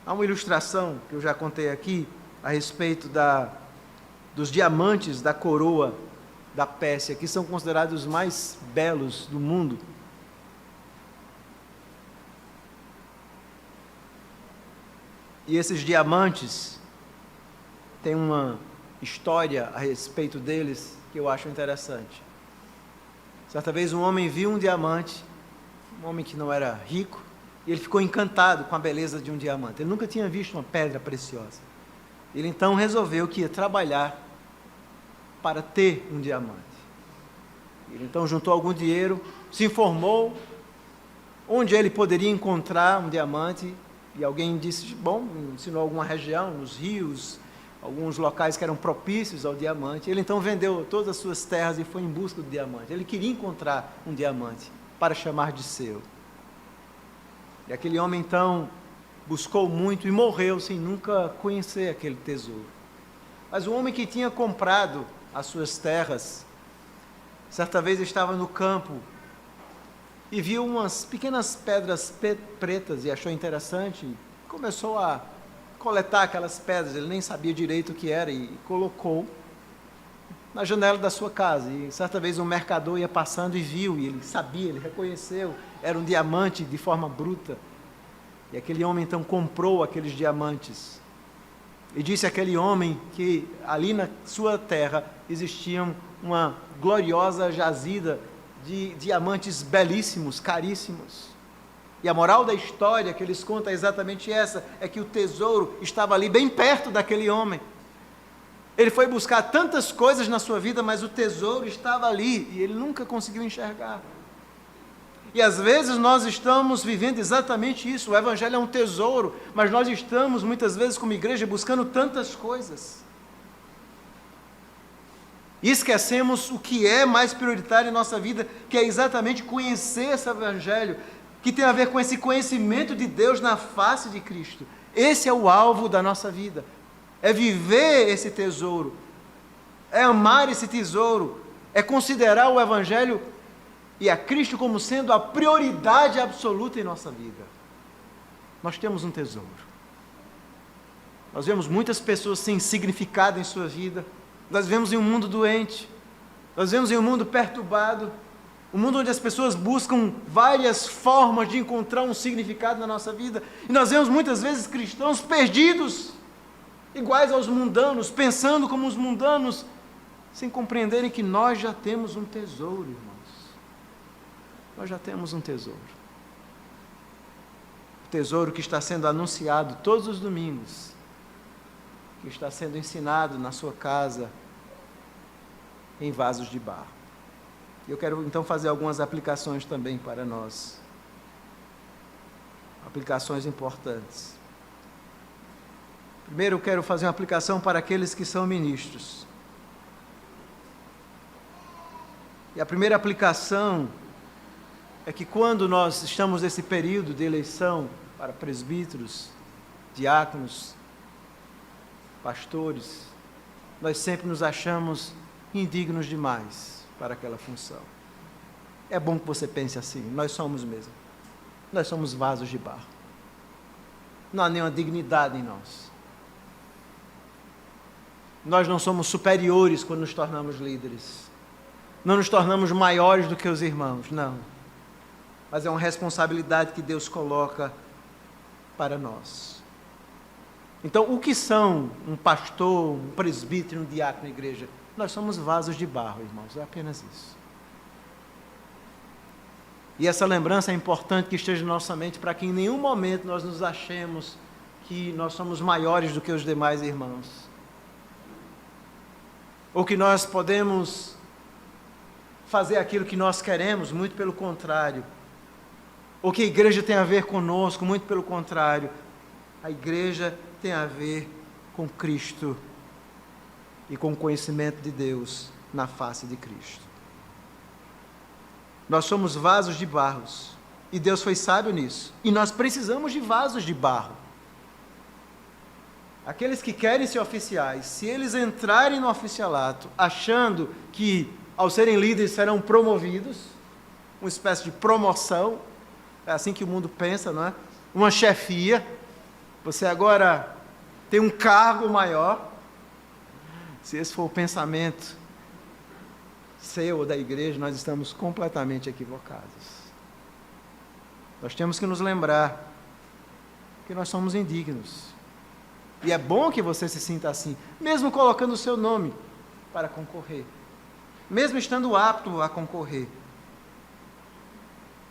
Há uma ilustração que eu já contei aqui a respeito dos diamantes da coroa da Pérsia, que são considerados os mais belos do mundo. E esses diamantes têm uma história a respeito deles que eu acho interessante. Certa vez um homem viu um diamante, um homem que não era rico, e ele ficou encantado com a beleza de um diamante. Ele nunca tinha visto uma pedra preciosa. Ele então resolveu que ia trabalhar para ter um diamante. Ele então juntou algum dinheiro, se informou onde ele poderia encontrar um diamante, e alguém disse, bom, ensinou alguma região, nos rios, alguns locais que eram propícios ao diamante. Ele então vendeu todas as suas terras e foi em busca do diamante. Ele queria encontrar um diamante para chamar de seu. E aquele homem então buscou muito e morreu sem nunca conhecer aquele tesouro. Mas o homem que tinha comprado as suas terras, certa vez estava no campo e viu umas pequenas pedras pretas e achou interessante, e começou a coletar aquelas pedras. Ele nem sabia direito o que era e colocou na janela da sua casa. E certa vez um mercador ia passando e viu, e ele sabia, ele reconheceu, era um diamante de forma bruta. E aquele homem então comprou aqueles diamantes e disse àquele homem que ali na sua terra existia uma gloriosa jazida de diamantes belíssimos, caríssimos. E a moral da história que eles contam é exatamente essa, é que o tesouro estava ali bem perto daquele homem. Ele foi buscar tantas coisas na sua vida, mas o tesouro estava ali e ele nunca conseguiu enxergar. E às vezes nós estamos vivendo exatamente isso. O Evangelho é um tesouro, mas nós estamos muitas vezes como igreja buscando tantas coisas. E esquecemos o que é mais prioritário em nossa vida, que é exatamente conhecer esse Evangelho, que tem a ver com esse conhecimento de Deus na face de Cristo. Esse é o alvo da nossa vida, é viver esse tesouro, é amar esse tesouro, é considerar o Evangelho e a Cristo como sendo a prioridade absoluta em nossa vida. Nós temos um tesouro. Nós vemos muitas pessoas sem significado em sua vida. Nós vivemos em um mundo doente, nós vivemos em um mundo perturbado, um mundo onde as pessoas buscam várias formas de encontrar um significado na nossa vida, e nós vemos muitas vezes cristãos perdidos, iguais aos mundanos, pensando como os mundanos, sem compreenderem que nós já temos um tesouro, irmãos. Nós já temos um tesouro. O tesouro que está sendo anunciado todos os domingos, que está sendo ensinado na sua casa, em vasos de barro. Eu quero então fazer algumas aplicações também para nós. Aplicações importantes. Primeiro, eu quero fazer uma aplicação para aqueles que são ministros. E a primeira aplicação é que quando nós estamos nesse período de eleição para presbíteros, diáconos, pastores, nós sempre nos achamos indignos demais para aquela função. É bom que você pense assim, nós somos mesmo. Nós somos vasos de barro. Não há nenhuma dignidade em nós. Nós não somos superiores quando nos tornamos líderes. Não nos tornamos maiores do que os irmãos, não. Mas é uma responsabilidade que Deus coloca para nós. Então, o que são um pastor, um presbítero, um diácono na igreja? Nós somos vasos de barro, irmãos, é apenas isso. E essa lembrança é importante que esteja na nossa mente para que em nenhum momento nós nos achemos que nós somos maiores do que os demais irmãos. Ou que nós podemos fazer aquilo que nós queremos, muito pelo contrário. Ou que a igreja tem a ver conosco, muito pelo contrário. A igreja tem a ver com Cristo e com o conhecimento de Deus na face de Cristo. Nós somos vasos de barros, e Deus foi sábio nisso, e nós precisamos de vasos de barro. Aqueles que querem ser oficiais, se eles entrarem no oficialato achando que ao serem líderes serão promovidos, uma espécie de promoção, é assim que o mundo pensa, não é? Uma chefia, você agora tem um cargo maior. Se esse for o pensamento seu ou da igreja, nós estamos completamente equivocados. Nós temos que nos lembrar que nós somos indignos. E é bom que você se sinta assim, mesmo colocando o seu nome para concorrer, mesmo estando apto a concorrer.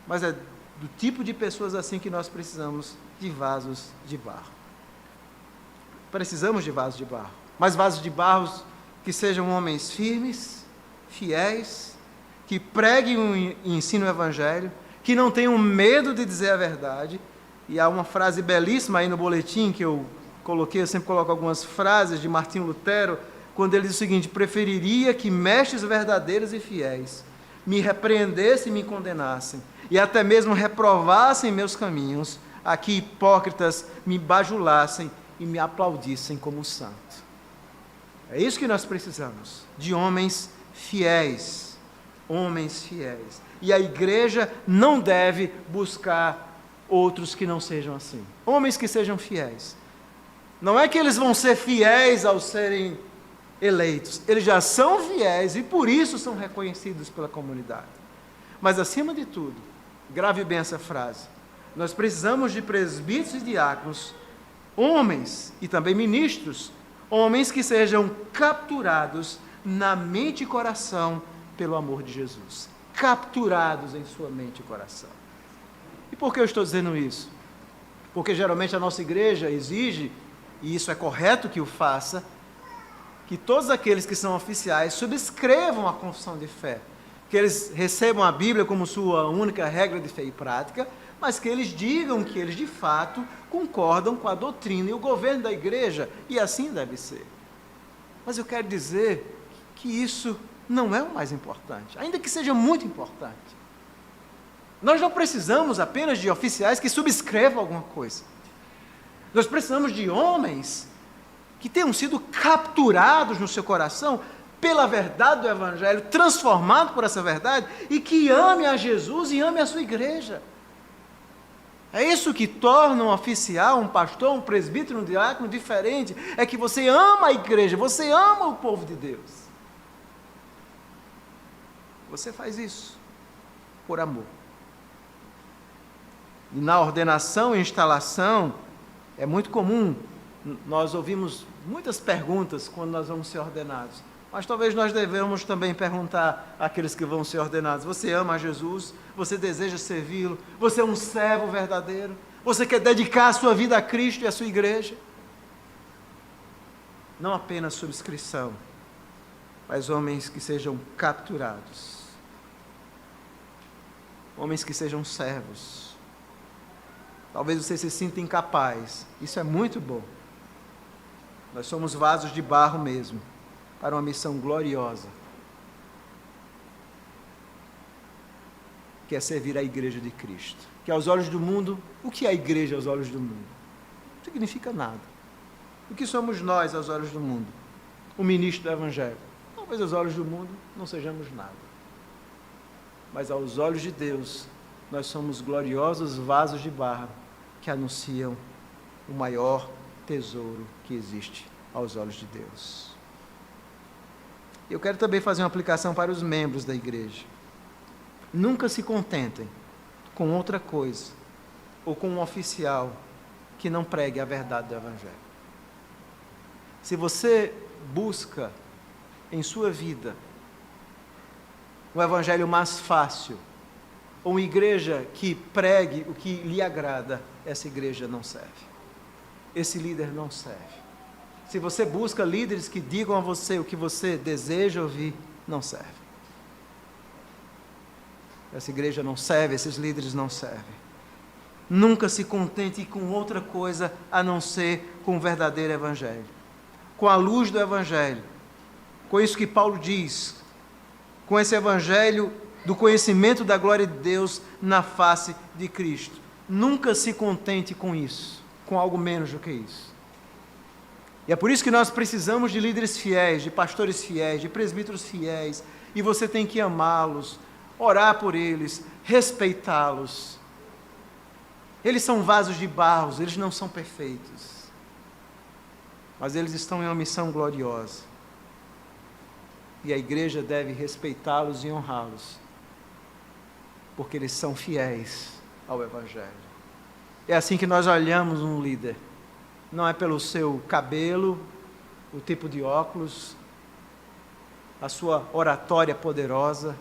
Mas é do tipo de pessoas assim que nós precisamos de vasos de barro. Precisamos de vasos de barro, mas vasos de barro que sejam homens firmes, fiéis, que preguem e ensinem o evangelho, que não tenham medo de dizer a verdade. E há uma frase belíssima aí no boletim que eu coloquei, eu sempre coloco algumas frases de Martinho Lutero, quando ele diz o seguinte: preferiria que mestres verdadeiros e fiéis me repreendessem e me condenassem, e até mesmo reprovassem meus caminhos, a que hipócritas me bajulassem e me aplaudissem como santo. É isso que nós precisamos, de homens fiéis, homens fiéis. E a igreja não deve buscar outros que não sejam assim, homens que sejam fiéis. Não é que eles vão ser fiéis ao serem eleitos, eles já são fiéis e por isso são reconhecidos pela comunidade. Mas acima de tudo, grave bem essa frase, nós precisamos de presbíteros e diáconos, homens e também ministros, homens que sejam capturados na mente e coração pelo amor de Jesus, capturados em sua mente e coração. E por que eu estou dizendo isso? Porque geralmente a nossa igreja exige, e isso é correto que o faça, que todos aqueles que são oficiais subscrevam a confissão de fé, que eles recebam a Bíblia como sua única regra de fé e prática, mas que eles digam que eles de fato concordam com a doutrina e o governo da igreja, e assim deve ser. Mas eu quero dizer que isso não é o mais importante, ainda que seja muito importante. Nós não precisamos apenas de oficiais que subscrevam alguma coisa. Nós precisamos de homens que tenham sido capturados no seu coração pela verdade do Evangelho, transformados por essa verdade, e que amem a Jesus e amem a sua igreja. É isso que torna um oficial, um pastor, um presbítero, um diácono diferente, é que você ama a igreja, você ama o povo de Deus. Você faz isso por amor. E na ordenação e instalação, é muito comum, nós ouvimos muitas perguntas quando nós vamos ser ordenados, mas talvez nós devemos também perguntar àqueles que vão ser ordenados: você ama a Jesus? Você deseja servi-lo? Você é um servo verdadeiro? Você quer dedicar a sua vida a Cristo e a sua igreja? Não apenas subscrição, mas homens que sejam capturados, homens que sejam servos. Talvez você se sinta incapaz, isso é muito bom. Nós somos vasos de barro mesmo, para uma missão gloriosa, que é servir a igreja de Cristo. Que aos olhos do mundo, o que é a igreja aos olhos do mundo? Não significa nada. O que somos nós aos olhos do mundo? O ministro do Evangelho. Talvez aos olhos do mundo não sejamos nada. Mas aos olhos de Deus, nós somos gloriosos vasos de barro que anunciam o maior tesouro que existe aos olhos de Deus. Eu quero também fazer uma aplicação para os membros da igreja. Nunca se contentem com outra coisa, ou com um oficial, que não pregue a verdade do Evangelho. Se você busca em sua vida um Evangelho mais fácil, ou uma igreja que pregue o que lhe agrada, essa igreja não serve. Esse líder não serve. Se você busca líderes que digam a você o que você deseja ouvir, não serve. Essa igreja não serve, esses líderes não servem. Nunca se contente com outra coisa a não ser com o verdadeiro Evangelho. Com a luz do Evangelho. Com isso que Paulo diz. Com esse Evangelho do conhecimento da glória de Deus na face de Cristo. Nunca se contente com isso, com algo menos do que isso. E é por isso que nós precisamos de líderes fiéis, de pastores fiéis, de presbíteros fiéis, e você tem que amá-los, orar por eles, respeitá-los. Eles são vasos de barro, eles não são perfeitos, mas eles estão em uma missão gloriosa, e a igreja deve respeitá-los e honrá-los, porque eles são fiéis ao Evangelho. É assim que nós olhamos um líder, não é pelo seu cabelo, o tipo de óculos, a sua oratória poderosa,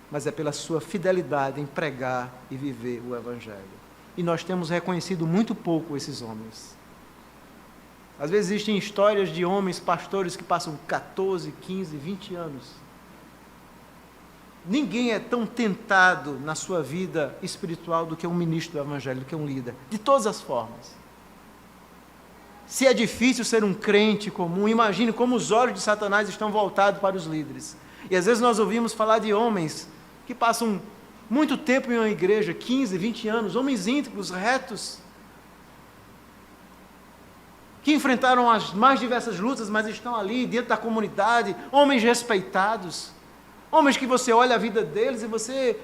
mas é pela sua fidelidade em pregar e viver o Evangelho. E nós temos reconhecido muito pouco esses homens. Às vezes existem histórias de homens, pastores, que passam 14, 15, 20 anos. Ninguém é tão tentado na sua vida espiritual do que um ministro do Evangelho, do que um líder, de todas as formas. Se é difícil ser um crente comum, imagine como os olhos de Satanás estão voltados para os líderes. E às vezes nós ouvimos falar de homens que passam muito tempo em uma igreja, 15, 20 anos, homens íntegros, retos, que enfrentaram as mais diversas lutas, mas estão ali dentro da comunidade, homens respeitados, homens que você olha a vida deles e você,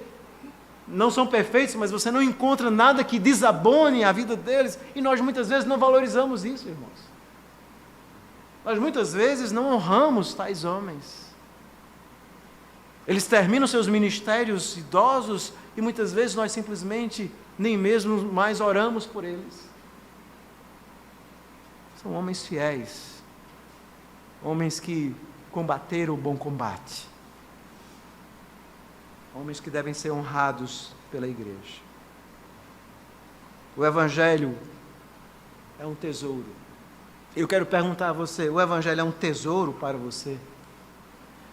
não são perfeitos, mas você não encontra nada que desabone a vida deles, e nós muitas vezes não valorizamos isso, irmãos. Nós muitas vezes não honramos tais homens. Eles terminam seus ministérios idosos e muitas vezes nós simplesmente nem mesmo mais oramos por eles. São homens fiéis, homens que combateram o bom combate, homens que devem ser honrados pela igreja. O Evangelho é um tesouro. Eu quero perguntar a você, o Evangelho é um tesouro para você?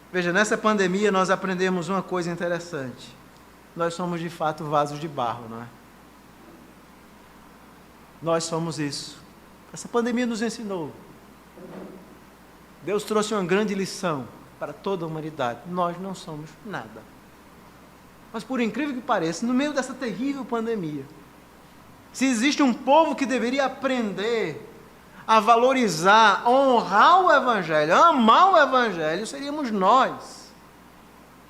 Veja, nessa pandemia nós aprendemos uma coisa interessante. Nós somos de fato vasos de barro, não é? Nós somos isso. Essa pandemia nos ensinou. Deus trouxe uma grande lição para toda a humanidade. Nós não somos nada. Mas por incrível que pareça, no meio dessa terrível pandemia, se existe um povo que deveria aprender a valorizar, honrar o Evangelho, amar o Evangelho, seríamos nós.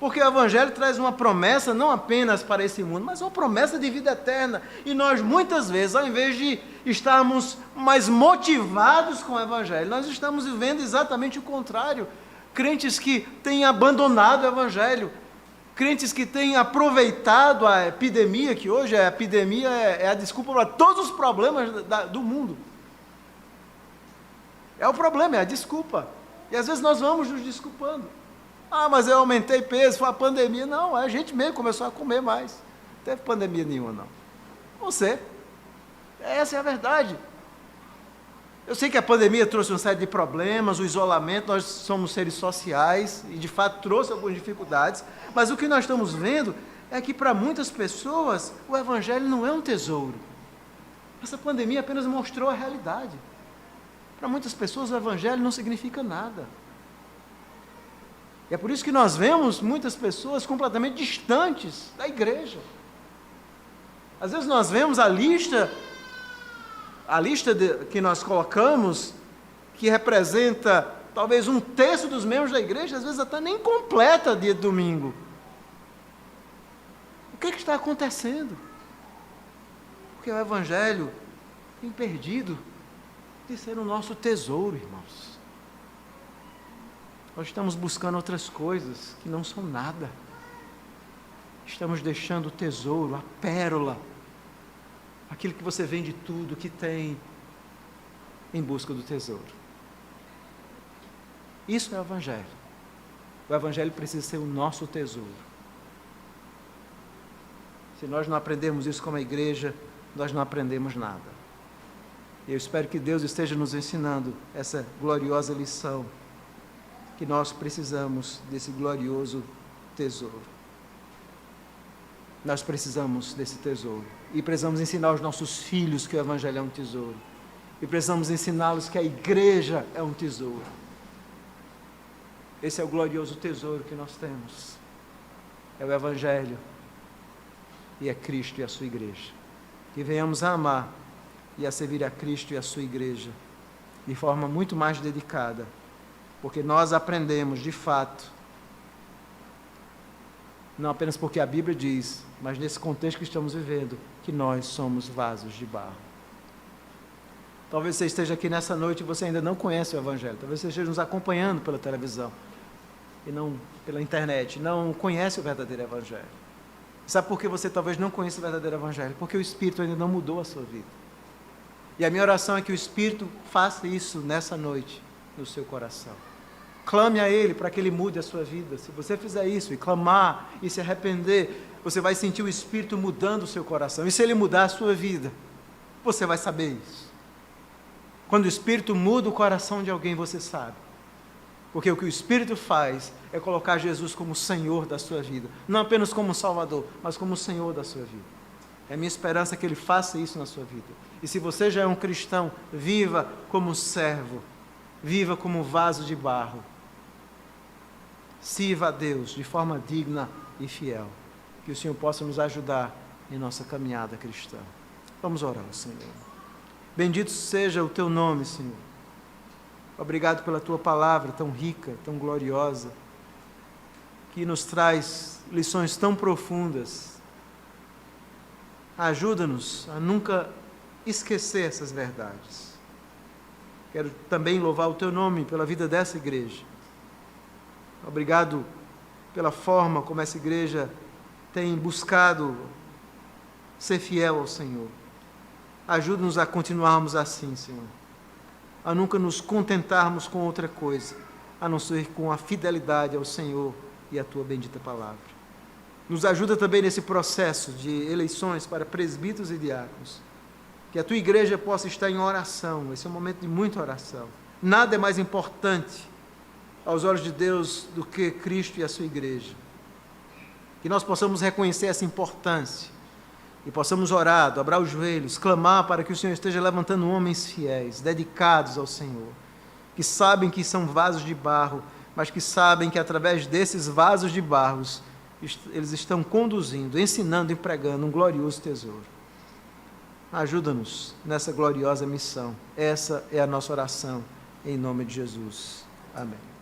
Porque o Evangelho traz uma promessa não apenas para esse mundo, mas uma promessa de vida eterna. E nós muitas vezes, ao invés de estarmos mais motivados com o Evangelho, nós estamos vivendo exatamente o contrário. Crentes que têm abandonado o Evangelho, crentes que têm aproveitado a epidemia, que hoje a epidemia é a desculpa para todos os problemas do mundo. É o problema, é a desculpa. E às vezes nós vamos nos desculpando. Ah, mas eu aumentei peso, foi a pandemia. Não, a gente mesmo começou a comer mais. Não teve pandemia nenhuma, não. Você. Essa é a verdade. Eu sei que a pandemia trouxe uma série de problemas, o isolamento, nós somos seres sociais, e de fato trouxe algumas dificuldades, mas o que nós estamos vendo é que para muitas pessoas o Evangelho não é um tesouro. Essa pandemia apenas mostrou a realidade. Para muitas pessoas o Evangelho não significa nada. E é por isso que nós vemos muitas pessoas completamente distantes da igreja. Às vezes nós vemos a lista que nós colocamos, que representa talvez 1/3 dos membros da igreja, às vezes até nem completa dia de domingo. O que está acontecendo? Porque o Evangelho tem perdido de ser o nosso tesouro, irmãos. Nós estamos buscando outras coisas que não são nada. Estamos deixando o tesouro, a pérola, aquilo que você vende tudo que tem em busca do tesouro. Isso é o Evangelho. O Evangelho precisa ser o nosso tesouro. Se nós não aprendemos isso como a igreja, nós não aprendemos nada. Eu espero que Deus esteja nos ensinando essa gloriosa lição, que nós precisamos desse glorioso tesouro. Nós precisamos desse tesouro. E precisamos ensinar aos nossos filhos que o Evangelho é um tesouro. E precisamos ensiná-los que a igreja é um tesouro. Esse é o glorioso tesouro que nós temos. É o Evangelho. E é Cristo e a sua igreja. Que venhamos a amar e a servir a Cristo e a sua igreja de forma muito mais dedicada. Porque nós aprendemos, de fato, não apenas porque a Bíblia diz, mas nesse contexto que estamos vivendo, que nós somos vasos de barro. Talvez você esteja aqui nessa noite e você ainda não conhece o Evangelho. Talvez você esteja nos acompanhando pela televisão e não pela internet. Não conhece o verdadeiro Evangelho. Sabe por que você talvez não conheça o verdadeiro Evangelho? Porque o Espírito ainda não mudou a sua vida. E a minha oração é que o Espírito faça isso nessa noite no seu coração. Clame a Ele para que Ele mude a sua vida. Se você fizer isso e clamar e se arrepender, você vai sentir o Espírito mudando o seu coração. E se Ele mudar a sua vida, você vai saber isso. Quando o Espírito muda o coração de alguém, você sabe. Porque o que o Espírito faz é colocar Jesus como Senhor da sua vida. Não apenas como Salvador, mas como Senhor da sua vida. É minha esperança que Ele faça isso na sua vida. E se você já é um cristão, viva como servo. Viva como vaso de barro. Sirva a Deus de forma digna e fiel. Que o Senhor possa nos ajudar em nossa caminhada cristã. Vamos orar ao Senhor. Bendito seja o Teu nome, Senhor. Obrigado pela Tua palavra tão rica, tão gloriosa, que nos traz lições tão profundas. Ajuda-nos a nunca esquecer essas verdades. Quero também louvar o Teu nome pela vida dessa igreja. Obrigado pela forma como essa igreja tem buscado ser fiel ao Senhor. Ajuda-nos a continuarmos assim, Senhor. A nunca nos contentarmos com outra coisa, a não ser com a fidelidade ao Senhor e à Tua bendita palavra. Nos ajuda também nesse processo de eleições para presbíteros e diáconos. Que a Tua igreja possa estar em oração. Esse é um momento de muita oração. Nada é mais importante aos olhos de Deus do que Cristo e a sua igreja. Que nós possamos reconhecer essa importância e possamos orar, dobrar os joelhos, clamar para que o Senhor esteja levantando homens fiéis, dedicados ao Senhor, que sabem que são vasos de barro, mas que sabem que através desses vasos de barros eles estão conduzindo, ensinando e pregando um glorioso tesouro. Ajuda-nos nessa gloriosa missão. Essa é a nossa oração, em nome de Jesus. Amém.